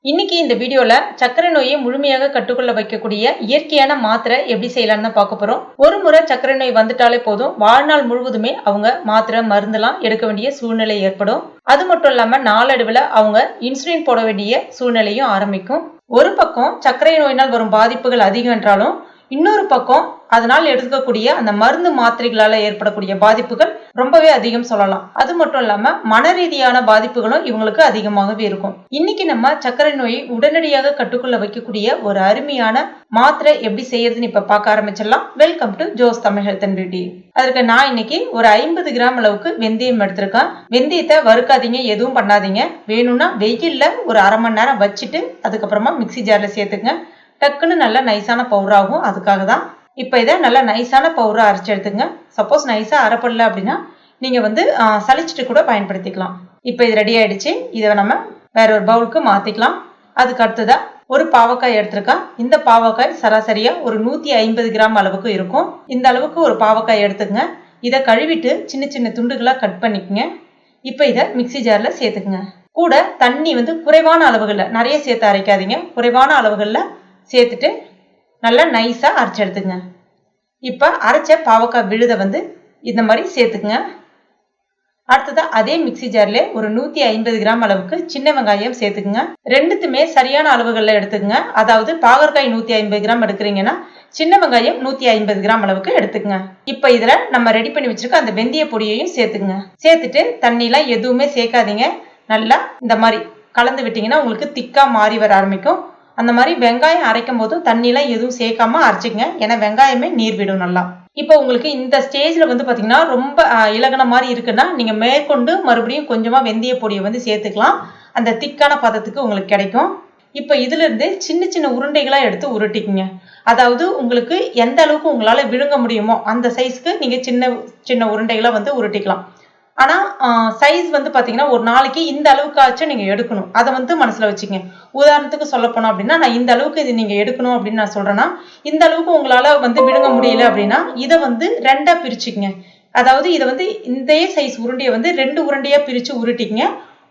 இன்னைக்கு இந்த வீடியோல சர்க்கரை நோயை முழுமையாக கட்டுக்குள்ள வைக்கக்கூடிய இயற்கையான மாத்திரை எப்படி செய்யலாம்னு பார்க்க போறோம். ஒரு முறை சர்க்கரை நோய் வந்துட்டாலே போதும், வாழ்நாள் முழுவதுமே அவங்க மாத்திரை மருந்துலாம் எடுக்க வேண்டிய சூழ்நிலை ஏற்படும். அது மட்டும் இல்லாம நாளடைவில் அவங்க இன்சுலின் போட வேண்டிய சூழ்நிலையும் ஆரம்பிக்கும். ஒரு பக்கம் சர்க்கரை நோயினால் வரும் பாதிப்புகள் அதிகம் என்றாலும், இன்னொரு பக்கம் அதனால் எடுக்கக்கூடிய அந்த மருந்து மாத்திரைகளால ஏற்படக்கூடிய பாதிப்புகள் ரொம்பவே அதிகம் சொல்லலாம். அது மட்டும் இல்லாம மன ரீதியான பாதிப்புகளும் இவங்களுக்கு அதிகமாகவே இருக்கும். இன்னைக்கு நம்ம சர்க்கரை நோயை உடனடியாக கட்டுக்குள்ள வைக்கக்கூடிய ஒரு அருமையான மாத்திரை எப்படி செய்யறதுன்னு இப்ப பார்க்க ஆரம்பிச்சிடலாம். Welcome to Jose Tamil health and beauty. அதற்கு நான் இன்னைக்கு ஒரு 50 கிராம் அளவுக்கு வெந்தயம் எடுத்திருக்கேன். வெந்தயத்தை வறுக்காதீங்க, எதுவும் பண்ணாதீங்க. வேணும்னா வெயில்ல ஒரு அரை மணி நேரம் வச்சுட்டு அதுக்கப்புறமா மிக்சி ஜார்ல சேர்த்துங்க. டக்குன்னு நல்லா நைஸான பவுடர் ஆகும். அதுக்காக தான் இப்போ இதை நல்லா நைஸான பவுடரை அரைச்சி எடுத்துங்க. சப்போஸ் நைஸா அரைப்படல அப்படின்னா நீங்க சலிச்சிட்டு கூட பயன்படுத்திக்கலாம். இப்போ இது ரெடி ஆயிடுச்சு. இதை நம்ம வேற ஒரு பவுலுக்கு மாத்திக்கலாம். அதுக்கு அடுத்ததா ஒரு பாவக்காய் எடுத்திருக்கேன். இந்த பாவக்காய் சராசரியா ஒரு 150 கிராம் அளவுக்கு இருக்கும். இந்த அளவுக்கு ஒரு பாவக்காய் எடுத்துக்கங்க. இதை கழுவிட்டு சின்ன சின்ன துண்டுகளா கட் பண்ணிக்கங்க. இப்போ இதை மிக்சி ஜார்ல சேர்த்துக்குங்க. கூட தண்ணி குறைவான அளவுகள்ல, நிறைய சேர்த்து அரைக்காதீங்க, குறைவான அளவுகள்ல சேர்த்துட்டு நல்லா நைஸா அரைச்சு எடுத்துங்க. இப்ப அரைச்ச பாவக்காய் விழுத இந்த மாதிரி சேர்த்துக்குங்க. அடுத்ததா அதே மிக்சி ஜார்ல ஒரு 150 கிராம் அளவுக்கு சின்ன வெங்காயம் சேர்த்துக்குங்க. ரெண்டுத்துமே சரியான அளவுகள்ல எடுத்துக்கங்க. அதாவது பாகற்காய் 150 கிராம் எடுக்கிறீங்கன்னா சின்ன வெங்காயம் 150 கிராம் அளவுக்கு எடுத்துக்கங்க. இப்ப இதுல நம்ம ரெடி பண்ணி வச்சிருக்க அந்த வெந்தய பொடியையும் சேர்த்துக்குங்க. சேர்த்துட்டு தண்ணி எல்லாம் எதுவுமே சேர்க்காதீங்க. நல்லா இந்த மாதிரி கலந்து விட்டீங்கன்னா உங்களுக்கு திக்கா மாறி வர ஆரம்பிக்கும். அந்த மாதிரி வெங்காயம் அரைக்கும் போதும் தண்ணியெல்லாம் எதுவும் சேர்க்காம அரைச்சிங்க. ஏன்னா வெங்காயமே நீர் விடும் நல்லா. இப்போ உங்களுக்கு இந்த ஸ்டேஜ்ல பாத்தீங்கன்னா ரொம்ப இலகுன மாதிரி இருக்குன்னா நீங்க மேற்கொண்டு மறுபடியும் கொஞ்சமா வெந்தய பொடியை சேர்த்துக்கலாம். அந்த திக்கான பதத்துக்கு உங்களுக்கு கிடைக்கும். இப்ப இதுல இருந்து சின்ன சின்ன உருண்டைகளா எடுத்து உருட்டிக்குங்க. அதாவது உங்களுக்கு எந்த அளவுக்கு உங்களால விழுங்க முடியுமோ அந்த சைஸ்க்கு நீங்க சின்ன சின்ன உருண்டைகளா உருட்டிக்கலாம். ஆனா சைஸ் பாத்தீங்கன்னா ஒரு நாளைக்கு இந்த அளவுக்காச்சும் நீங்க எடுக்கணும். அதை மனசுல வச்சுக்கங்க. உதாரணத்துக்கு சொல்ல போனோம் அப்படின்னா, நான் இந்த அளவுக்கு இது நீங்க எடுக்கணும் அப்படின்னு நான் சொல்றேன்னா, இந்த அளவுக்கு உங்களால விழுங்க முடியல அப்படின்னா இதை ரெண்டா பிரிச்சுக்கங்க. அதாவது இதை இந்த சைஸ் உருண்டையை 2 உருண்டையா பிரிச்சு உருட்டிக்கங்க.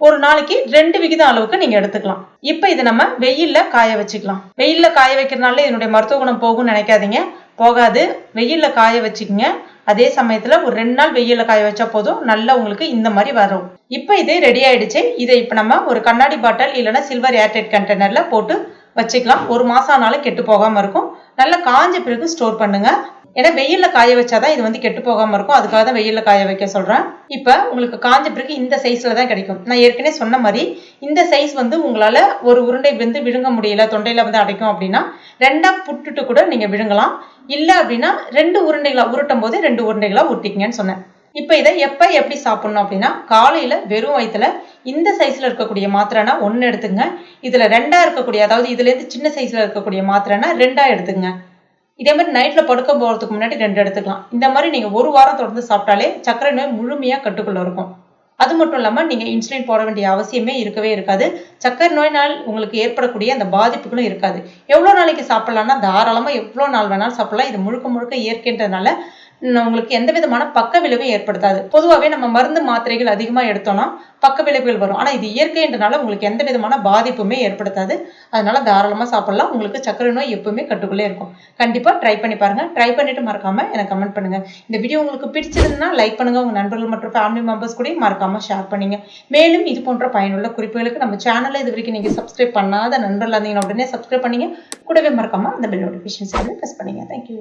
ஒரு நாளைக்கு 2 விகிதம் அளவுக்கு நீங்க எடுத்துக்கலாம். இப்ப இதை நம்ம வெயில்ல காய வச்சுக்கலாம். வெயில்ல காய வைக்கிறதுனால இதனுடைய மருத்துவ குணம் போகும்னு நினைக்காதீங்க, போகாது. வெயில்ல காய வச்சுக்கங்க. அதே சமயத்துல ஒரு 2 நாள் வெயில்ல காய வச்சா போதும், நல்லா உங்களுக்கு இந்த மாதிரி வரும். இப்ப இது ரெடி ஆயிடுச்சு. இதை இப்ப நம்ம ஒரு கண்ணாடி பாட்டில் இல்லைன்னா சில்வர் ஏர்டைட் கண்டெய்னர்ல போட்டு வச்சுக்கலாம். ஒரு மாசம் ஆனாலும் கெட்டு போகாம இருக்கும். நல்லா காஞ்ச பிறகு ஸ்டோர் பண்ணுங்க. ஏன்னா வெயில்ல காய வச்சாதான் இது கெட்டு போகாம இருக்கும். அதுக்காக தான் வெயில்ல காய வைக்க சொல்றேன். இப்ப உங்களுக்கு காஞ்ச பிறகு இந்த சைஸ்ல தான் கிடைக்கும். நான் ஏற்கனவே சொன்ன மாதிரி இந்த சைஸ் உங்களால ஒரு உருண்டை விழுங்க முடியல, தொண்டையில அடைக்கும் அப்படின்னா 2ஆ புட்டுட்டு கூட நீங்க விழுங்கலாம். இல்ல அப்படின்னா 2 உருண்டைகளா உருட்டும் போது 2 உருண்டைகளா உருட்டிக்கங்கன்னு சொன்னேன். இப்ப இதை எப்படி சாப்பிடணும் அப்படின்னா, காலையில வெறும் வயிற்றுல இந்த சைஸ்ல இருக்கக்கூடிய மாத்திரைனா 1 எடுத்துங்க. இதுல 2ஆ இருக்கக்கூடிய, அதாவது இதுல இருந்து சின்ன சைஸ்ல இருக்கக்கூடிய மாத்திரைனா 2ஆ எடுத்துங்க. இதே மாதிரி நைட்ல படுக்க போறதுக்கு முன்னாடி 2 எடுத்துக்கலாம். இந்த மாதிரி நீங்க ஒரு வாரம் தொடர்ந்து சாப்பிட்டாலே சர்க்கரை நோய் முழுமையா கட்டுக்குள்ள இருக்கும். அது மட்டும் இல்லாம நீங்க இன்சுலின் போட வேண்டிய அவசியமே இருக்கவே இருக்காது. சர்க்கரை நோயினால் உங்களுக்கு ஏற்படக்கூடிய அந்த பாதிப்புகளும் இருக்காது. எவ்வளவு நாளைக்கு சாப்பிடலாம்னா தாராளமா எவ்வளவு நாள் வேணாலும் சாப்பிடலாம். இது முழுக்க முழுக்க இயற்கைன்றதுனால உங்களுக்கு எந்த விதமான பக்க விளைவும் ஏற்படுத்தாது. பொதுவாகவே நம்ம மருந்து மாத்திரைகள் அதிகமா எடுத்தோம்னா பக்க விளைவுகள் வரும். ஆனா இது இயற்கைன்றனால உங்களுக்கு எந்த விதமான பாதிப்புமே ஏற்படுத்தாது. அதனால தாராளமா சாப்பிடலாம். உங்களுக்கு சர்க்கரை நோய் எப்பவுமே கட்டுக்குள்ளே இருக்கும். கண்டிப்பா ட்ரை பண்ணி பாருங்க. ட்ரை பண்ணிட்டு மறக்காம எனக்கு கமெண்ட் பண்ணுங்க. இந்த வீடியோ உங்களுக்கு பிடிச்சிருந்தா லைக் பண்ணுங்க. உங்க நண்பர்கள் மற்றும் ஃபேமிலி மெம்பர்ஸ் கூட மறக்காம ஷேர் பண்ணுங்க. மேலும் இது போன்ற பயனுள்ள குறிப்புகளுக்கு நம்ம சேனல்ல இது வரைக்கும் நீங்க சப்ஸ்கிரைப் பண்ணாத நண்பர்கள் இருந்தீங்கன்னா உடனே சப்ஸ்கிரைப் பண்ணீங்க. கூடவே மறக்காம அந்த பெல் நோட்டிஃபிகேஷன் பிரஸ் பண்ணுங்க. தேங்க்யூ.